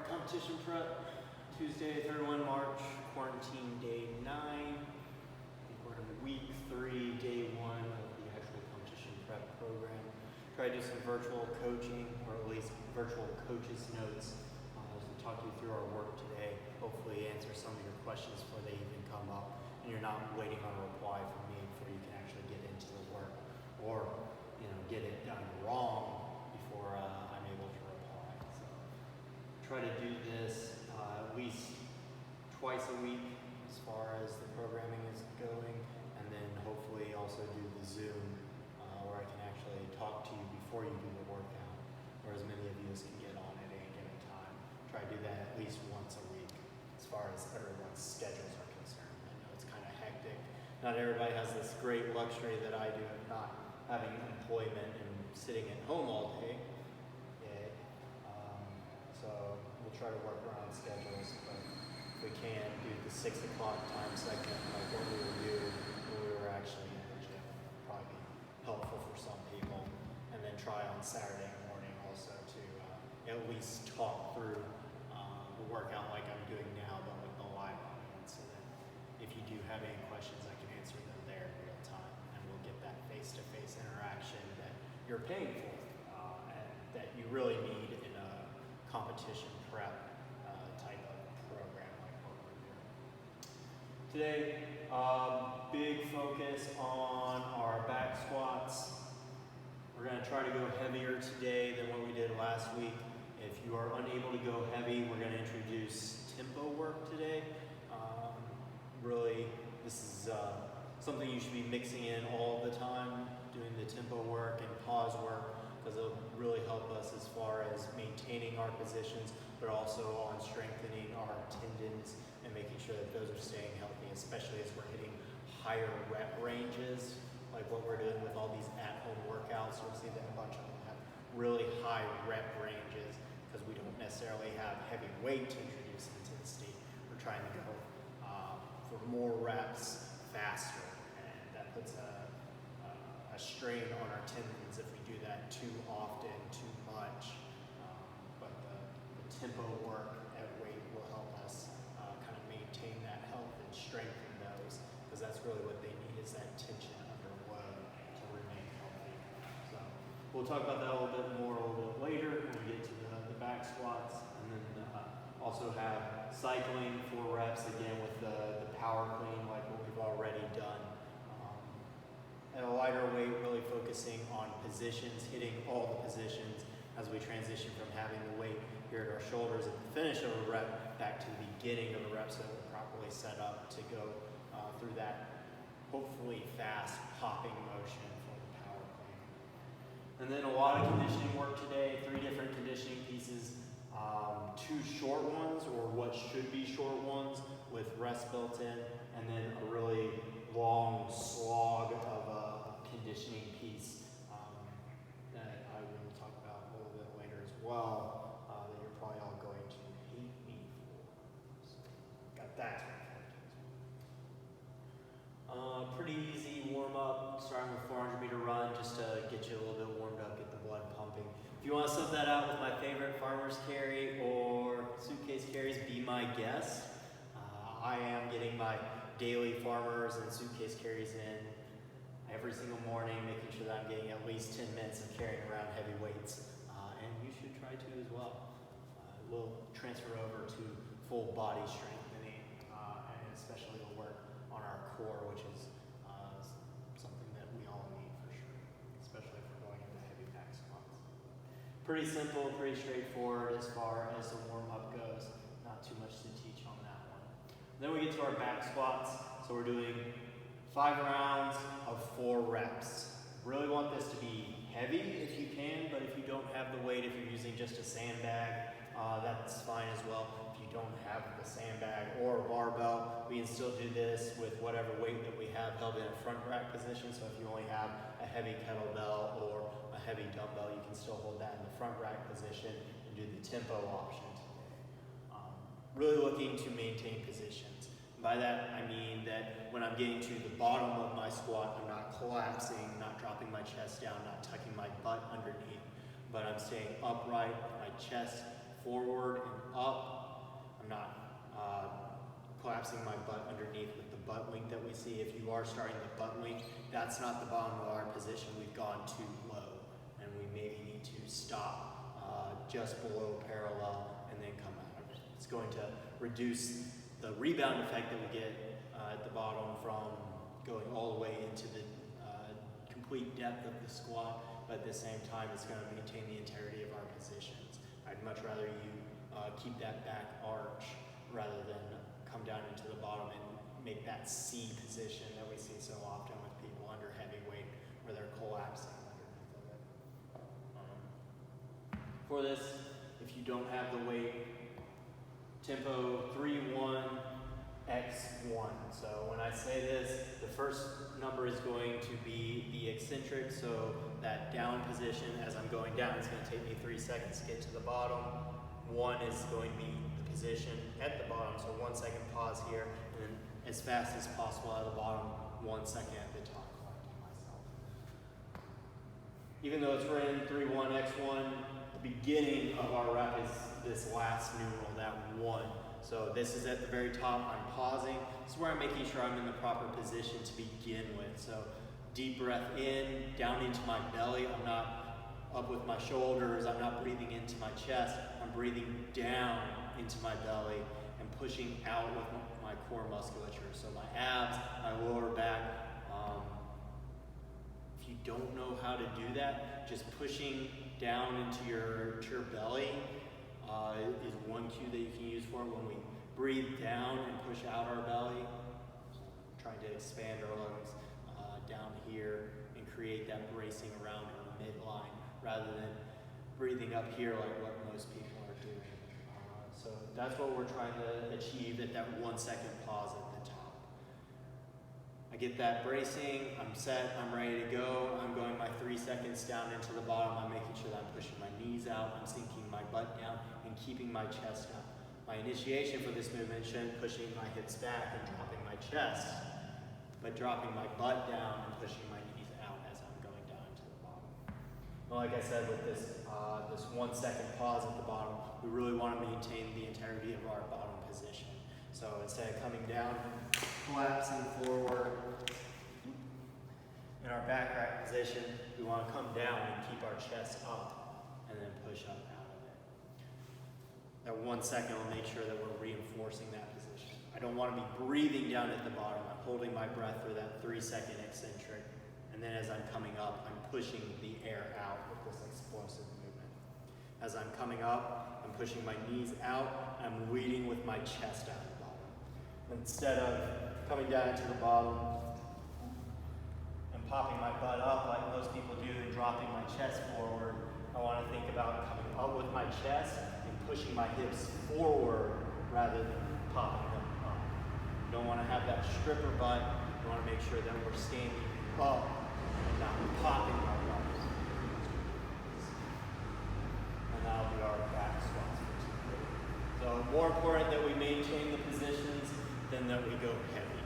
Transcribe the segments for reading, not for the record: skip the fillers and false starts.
Alright, competition prep, Tuesday, 31 March, quarantine day 9. I think we're in week 3, day 1 of the actual competition prep program. Try to do some virtual coaching, or at least virtual coaches notes, as we talk you through our work today. Hopefully answer some of your questions before they even come up, and you're not waiting on a reply from me before you can actually get into the work, or get it done wrong before I'm able to reply. So try to do this at least twice a week as far as the programming is going, and then hopefully also do the Zoom where I can actually talk to you before you do the workout, or as many of you as can get on at any given time. Try to do that at least once a week as far as everyone's schedules are concerned. I know it's kind of hectic. Not everybody has this great luxury that I do of not having employment and sitting at home all day. So we'll try to work around schedules, but if we can do the 6 o'clock time segment like what we would do when we were actually in the gym, probably be helpful for some people. And then try on Saturday morning also to at least talk through the workout like I'm doing now, but with the live audience. So that if you do have any questions, I can answer them there in real time, and we'll get that face-to-face interaction that you're paying for and that you really need in a competition prep type of program like what we're doing. Today, big focus on our back squats. We're going to try to go heavier today than what we did last week. If you are unable to go heavy, we're going to introduce tempo work today. Really, this is something you should be mixing in all the time, doing the tempo work and pause work, because it'll really help us as far as maintaining our positions, but also on strengthening our tendons and making sure that those are staying healthy, especially as we're hitting higher rep ranges, like what we're doing with all these at-home workouts. You'll see that a bunch of them have really high rep ranges because we don't necessarily have heavy weight to introduce intensity. We're trying to go for more reps faster, and that puts a strain on our tendons if we do that too often, too much. But the tempo work at weight will help us kind of maintain that health and strengthen those, because that's really what they need, is that tension under load to remain healthy. So we'll talk about that a little bit more a little bit later when we get to the back squats, and then also have cycling 4 reps again with the power clean like what we've already done. At a lighter weight, really focusing on positions, hitting all the positions as we transition from having the weight here at our shoulders at the finish of a rep back to the beginning of a rep, so we're properly set up to go through that hopefully fast popping motion for the power clean. And then a lot of conditioning work today, 3 different conditioning pieces, 2 short ones, or what should be short ones with rest built in, and then a really long slog of a conditioning piece that I will talk about a little bit later as well, that you're probably all going to hate me for. So, got that. Pretty easy warm up, starting with 400 meter run, just to get you a little bit warmed up, get the blood pumping. If you want to sub that out with my favorite farmer's carry or suitcase carries, be my guest. I am getting my daily farmers and suitcase carries in every single morning, making sure that I'm getting at least 10 minutes of carrying around heavy weights, and you should try to as well. We'll transfer over to full body strengthening, and especially the work on our core, which is something that we all need for sure, especially if we're going into heavy back squats. Pretty simple, pretty straightforward as far as the warm-up goes. Not too much to teach on that one. Then we get to our back squats. So we're doing 5 rounds of 4 reps. Really want this to be heavy if you can, but if you don't have the weight, if you're using just a sandbag, that's fine as well. If you don't have the sandbag or a barbell, we can still do this with whatever weight that we have held in a front rack position. So if you only have a heavy kettlebell or a heavy dumbbell, you can still hold that in the front rack position and do the tempo option today. Really looking to maintain positions. By that, I mean that when I'm getting to the bottom of my squat, I'm not collapsing, not dropping my chest down, not tucking my butt underneath, but I'm staying upright, my chest forward and up. I'm not collapsing my butt underneath with the butt wink that we see. If you are starting the butt wink, that's not the bottom of our position. We've gone too low, and we maybe need to stop just below parallel and then come out of it. It's going to reduce the rebound effect that we get at the bottom from going all the way into the complete depth of the squat, but at the same time it's going to maintain the integrity of our positions. I'd much rather you keep that back arch rather than come down into the bottom and make that C position that we see so often with people under heavy weight where they're collapsing underneath of it. For this, if you don't have the weight, tempo 3-1 x1. So when I say this, the first number is going to be the eccentric, so that down position as I'm going down, it's going to take me 3 seconds to get to the bottom. 1 is going to be the position at the bottom, so 1 second pause here, and then as fast as possible out of the bottom, 1 second at the top, collecting myself. Even though it's written 3-1 x1, the beginning of our rep is this last numeral, that 1. So this is at the very top, I'm pausing. This is where I'm making sure I'm in the proper position to begin with. So deep breath in, down into my belly. I'm not up with my shoulders, I'm not breathing into my chest. I'm breathing down into my belly and pushing out with my core musculature. So my abs, my lower back. If you don't know how to do that, just pushing down into your belly is one cue that you can use for it. When we breathe down and push out our belly, trying to expand our lungs down here and create that bracing around our midline rather than breathing up here like what most people are doing. So that's what we're trying to achieve at that 1 second pause at the top. I get that bracing, I'm set, I'm ready to go. I'm going my 3 seconds down into the bottom. I'm making sure that I'm pushing my knees out, I'm sinking my butt down, and keeping my chest up. My initiation for this movement shouldn't pushing my hips back and dropping my chest, but dropping my butt down and pushing my knees out as I'm going down into the bottom. Well, like I said, with this 1 second pause at the bottom, we really want to maintain the integrity of our bottom position. So instead of coming down, collapsing forward in our back rack position, we want to come down and keep our chest up and then push up out of it. That 1 second will make sure that we're reinforcing that position. I don't want to be breathing down at the bottom. I'm holding my breath for that 3 second eccentric. And then as I'm coming up, I'm pushing the air out with this explosive movement. As I'm coming up, I'm pushing my knees out. I'm leading with my chest out. Instead of coming down into the bottom and popping my butt up like most people do and dropping my chest forward, I want to think about coming up with my chest and pushing my hips forward rather than popping them up. You don't want to have that stripper butt. You want to make sure that we're standing up and not popping our butt. And that'll be our back squats for today. So more important that we maintain the positions than that we go heavy.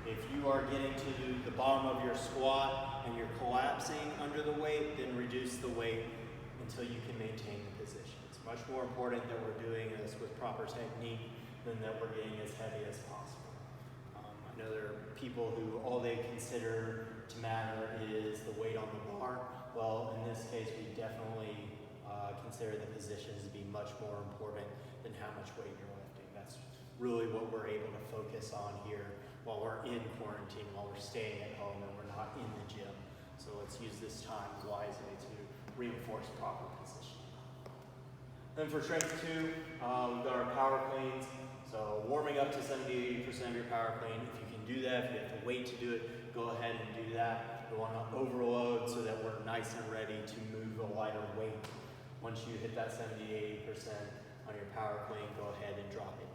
If you are getting to the bottom of your squat and you're collapsing under the weight, then reduce the weight until you can maintain the position. It's much more important that we're doing this with proper technique than that we're getting as heavy as possible. I know there are people who all they consider to matter is the weight on the bar. Well, in this case, we definitely consider the positions to be much more important than how much weight you're lifting. That's really what we're able to focus on here while we're in quarantine, while we're staying at home and we're not in the gym. So let's use this time wisely to reinforce proper positioning. Then for strength 2, we've got our power cleans. So warming up to 70-80% of your power clean. If you can do that, if you have to wait to do it, go ahead and do that. We want to overload so that we're nice and ready to move a lighter weight. Once you hit that 70-80% on your power clean, go ahead and drop it down.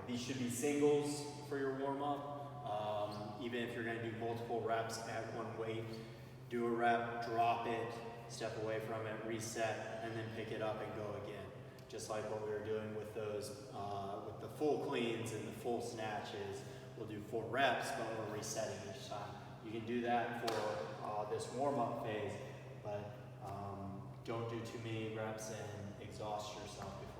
These should be singles for your warm-up. Even if you're going to do multiple reps at one weight, do a rep, drop it, step away from it, reset, and then pick it up and go again. Just like what we were doing with those, with the full cleans and the full snatches. We'll do 4 reps, but we're resetting each time. You can do that for this warm-up phase, but don't do too many reps and exhaust yourself before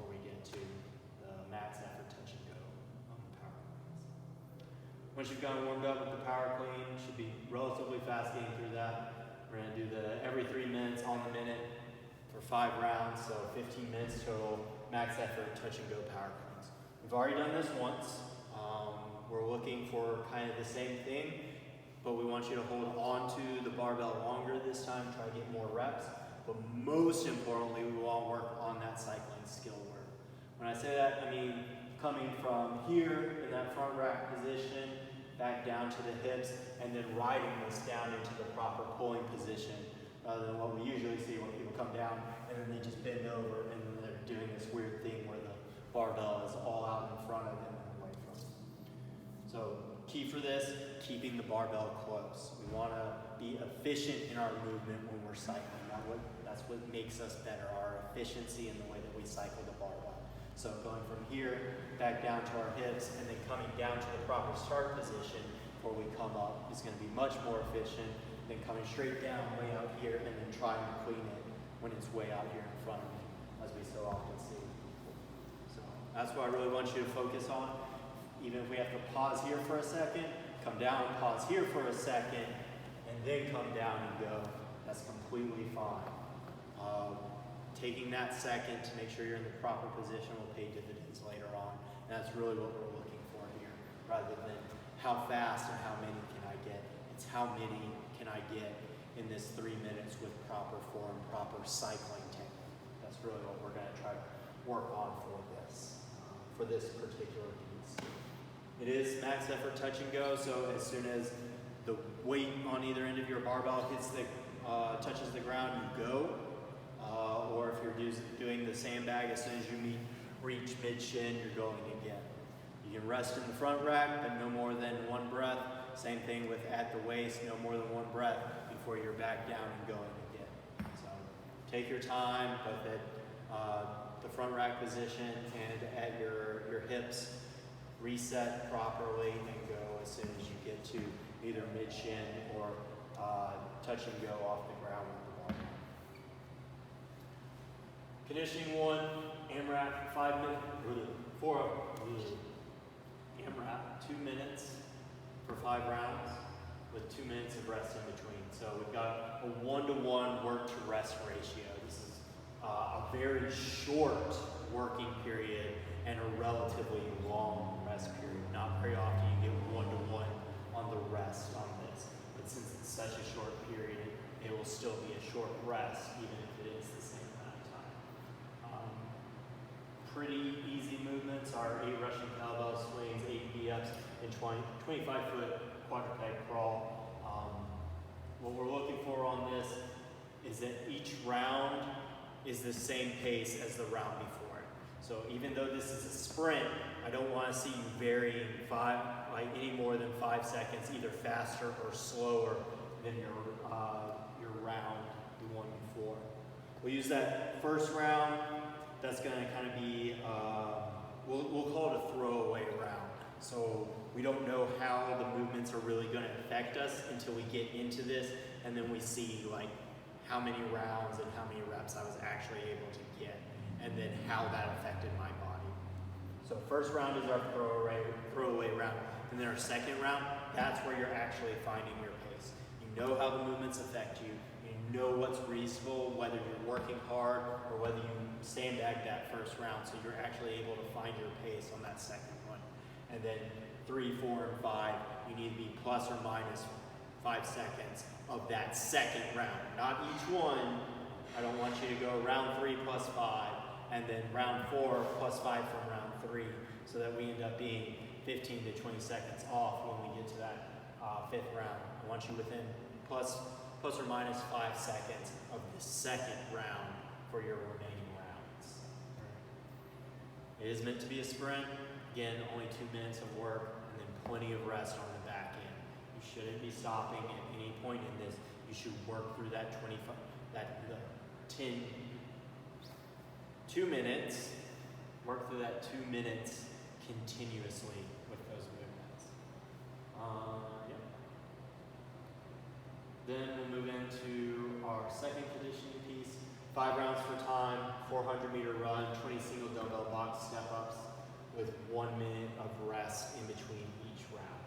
Once you've gotten warmed up with the power clean, should be relatively fast getting through that. We're gonna do the every 3 minutes on the minute for 5 rounds, so 15 minutes total, max effort, touch and go power cleans. We've already done this once. We're looking for kind of the same thing, but we want you to hold on to the barbell longer this time, try to get more reps. But most importantly, we want to work on that cycling skill work. When I say that, I mean coming from here in that front rack position, back down to the hips, and then riding this down into the proper pulling position, rather than what we usually see when people come down and then they just bend over and then they're doing this weird thing where the barbell is all out in front of them and away from them. So key for this, keeping the barbell close. We want to be efficient in our movement when we're cycling. That's what makes us better, our efficiency in the way that we cycle the barbell. So going from here, back down to our hips, and then coming down to the proper start position before we come up is going to be much more efficient than coming straight down way out here and then trying to clean it when it's way out here in front of me, as we so often see. So that's what I really want you to focus on. Even if we have to pause here for a second, come down, pause here for a second, and then come down and go, that's completely fine. Taking that second to make sure you're in the proper position will pay dividends later on. And that's really what we're looking for here, rather than how fast and how many can I get. It's how many can I get in this 3 minutes with proper form, proper cycling technique. That's really what we're gonna try to work on for this particular piece. It is max effort touch and go, so as soon as the weight on either end of your barbell touches the ground, you go. Or if you're doing the sandbag, as soon as you reach mid-shin, you're going again. You can rest in the front rack, but no more than 1 breath. Same thing with at the waist, no more than 1 breath before you're back down and going again. So take your time, both at the front rack position and at your hips. Reset properly and go as soon as you get to either mid-shin or touch and go off the ground with the barbell. Conditioning 1, AMRAP 5 minutes, 4, AMRAP 2 minutes for 5 rounds with 2 minutes of rest in between. So we've got a 1-to-1 work to rest ratio. This is a very short working period and a relatively long rest period. Not very often you get 1-to-1 on the rest on this, but since it's such a short period, it will still be a short rest even if it is the same amount of time. Pretty easy movements are 8 rushing cowbell swings, 8 V-ups, and 25-foot quadruped crawl. What we're looking for on this is that each round is the same pace as the round before it. So even though this is a sprint, I don't want to see you varying any more than 5 seconds, either faster or slower than your round, the one before. We'll use that first round. That's going to kind of be, we'll call it a throwaway round. So we don't know how the movements are really going to affect us until we get into this, and then we see like how many rounds and how many reps I was actually able to get, and then how that affected my body. So first round is our throwaway round, and then our second round, that's where you're actually finding your pace. You know how the movements affect you. You know what's reasonable, whether you're working hard or whether you sandbag that first round, so you're actually able to find your pace on that second one. And then 3, 4, and 5, you need to be plus or minus 5 seconds of that second round. Not each one. I don't want you to go round 3 plus 5, and then round 4 plus 5 from round 3, so that we end up being 15 to 20 seconds off when we get to that 5th round. I want you within plus or minus 5 seconds of the second round for your remaining rounds. It is meant to be a sprint. Again, only 2 minutes of work and then plenty of rest on the back end. You shouldn't be stopping at any point in this. You should work through that 2 minutes, work through that 2 minutes continuously with those movements. Then we'll move into our second conditioning piece. 5 rounds for time, 400-meter run, 20 single dumbbell box step-ups with 1 minute of rest in between each round.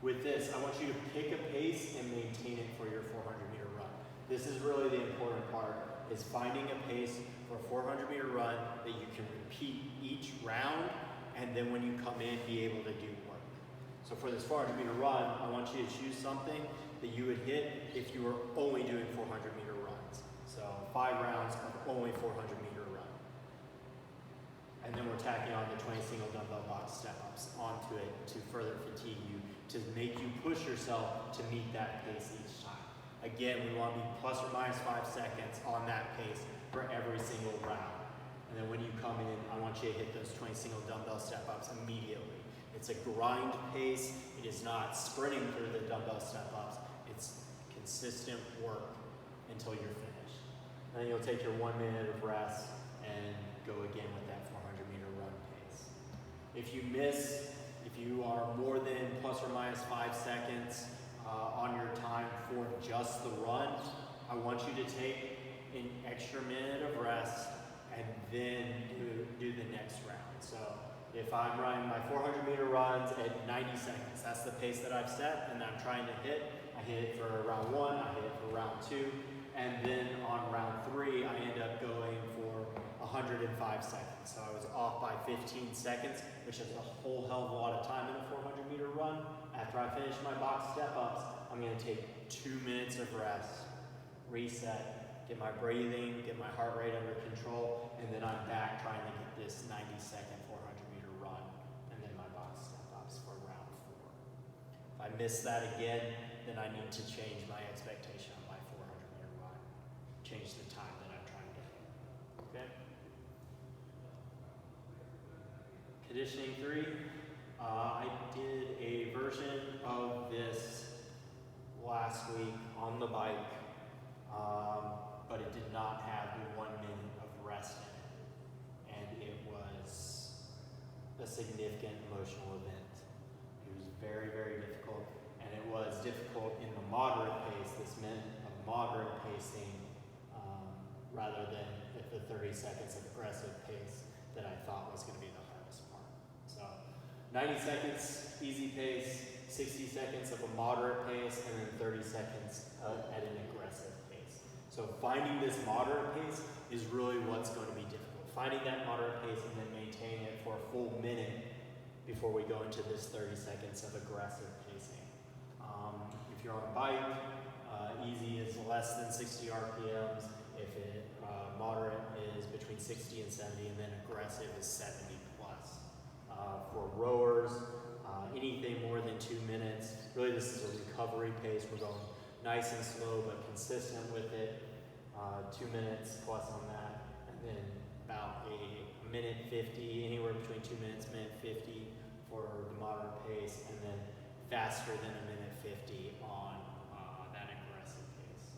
With this, I want you to pick a pace and maintain it for your 400-meter run. This is really the important part, is finding a pace for a 400-meter run that you can repeat each round, and then when you come in, be able to do work. So for this 400-meter run, I want you to choose something that you would hit if you were only doing 400-meter runs. So 5 rounds of only 400-meter run. And then we're tacking on the 20 single dumbbell box step-ups onto it to further fatigue you, to make you push yourself to meet that pace each time. Again, we want to be plus or minus 5 seconds on that pace for every single round. And then when you come in, I want you to hit those 20 single dumbbell step-ups immediately. It's a grind pace. It is not sprinting through the dumbbell step-ups. It's consistent work until you're finished. Then you'll take your 1 minute of rest and go again with that 400-meter run pace. If you miss, if you are more than plus or minus 5 seconds on your time for just the run, I want you to take an extra minute of rest and then do the next round. So if I'm running my 400-meter runs at 90 seconds, that's the pace that I've set and I'm trying to hit. I hit it for round 1, I hit it for round 2, and then on round 3, I end up going for 105 seconds. So I was off by 15 seconds, which is a whole hell of a lot of time in a 400-meter run. After I finish my box step-ups, I'm going to take 2 minutes of rest, reset, get my breathing, get my heart rate under control, and then I'm back trying to get this 90-second 400-meter run, and then my box step-ups for round 4. If I miss that again, then I need to change my expectation on my 400-meter run, change the time that I'm trying to get. Okay? Conditioning 3, I did a version of this last week on the bike, but it did not have the 1 minute of rest in it. And it was a significant emotional event. It was very, very difficult, and it was difficult in the moderate pace. This meant a moderate pacing rather than the 30 seconds of aggressive pace that I thought was going to be the hardest part. So 90 seconds, easy pace, 60 seconds of a moderate pace, and then 30 seconds at an aggressive pace. So finding this moderate pace is really what's going to be difficult. Finding that moderate pace and then maintaining it for a full minute before we go into this 30 seconds of aggressive pacing. If you're on a bike, easy is less than 60 RPMs. If it moderate is between 60 and 70, and then aggressive is 70 plus. For rowers, anything more than 2 minutes. Really, this is a recovery pace. We're going nice and slow, but consistent with it. 2 minutes plus on that, and then about a minute 50, anywhere between 2 minutes, minute 50 for the moderate pace, and then faster than a minute 50 on that aggressive pace.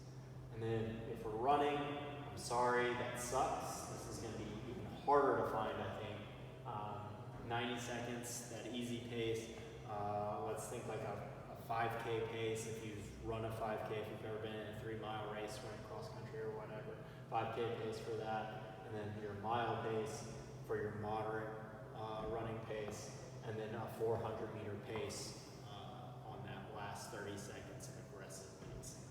And then if we're running, I'm sorry, that sucks. This is going to be even harder to find, I think. 90 seconds, that easy pace. Let's think like a 5K pace. If you've run a 5K, if you've ever been in a 3-mile race, running cross country or whatever, 5K pace for that, and then your mile pace for your moderate running pace, and then a 400-meter pace on that last 30 seconds of aggressive pacing.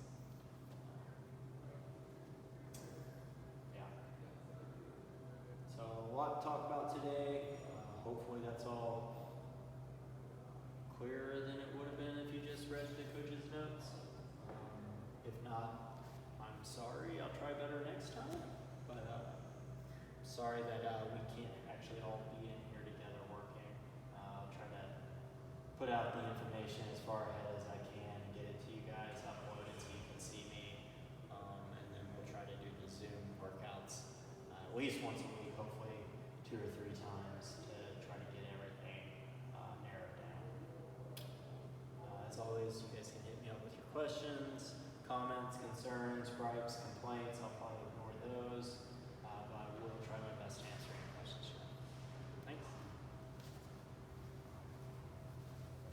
Yeah. So a lot to talk about today. Hopefully that's all clearer than it would have been if you just read the coach's notes. If not, I'm sorry. I'll try better next time. But sorry that we can't actually all be in here together working. I'll try to put out the information as far ahead as I can and get it to you guys, upload it so you can see me. And then we'll try to do the Zoom workouts at least once a week, hopefully 2 or 3 times to try to get everything narrowed down. As always, you guys can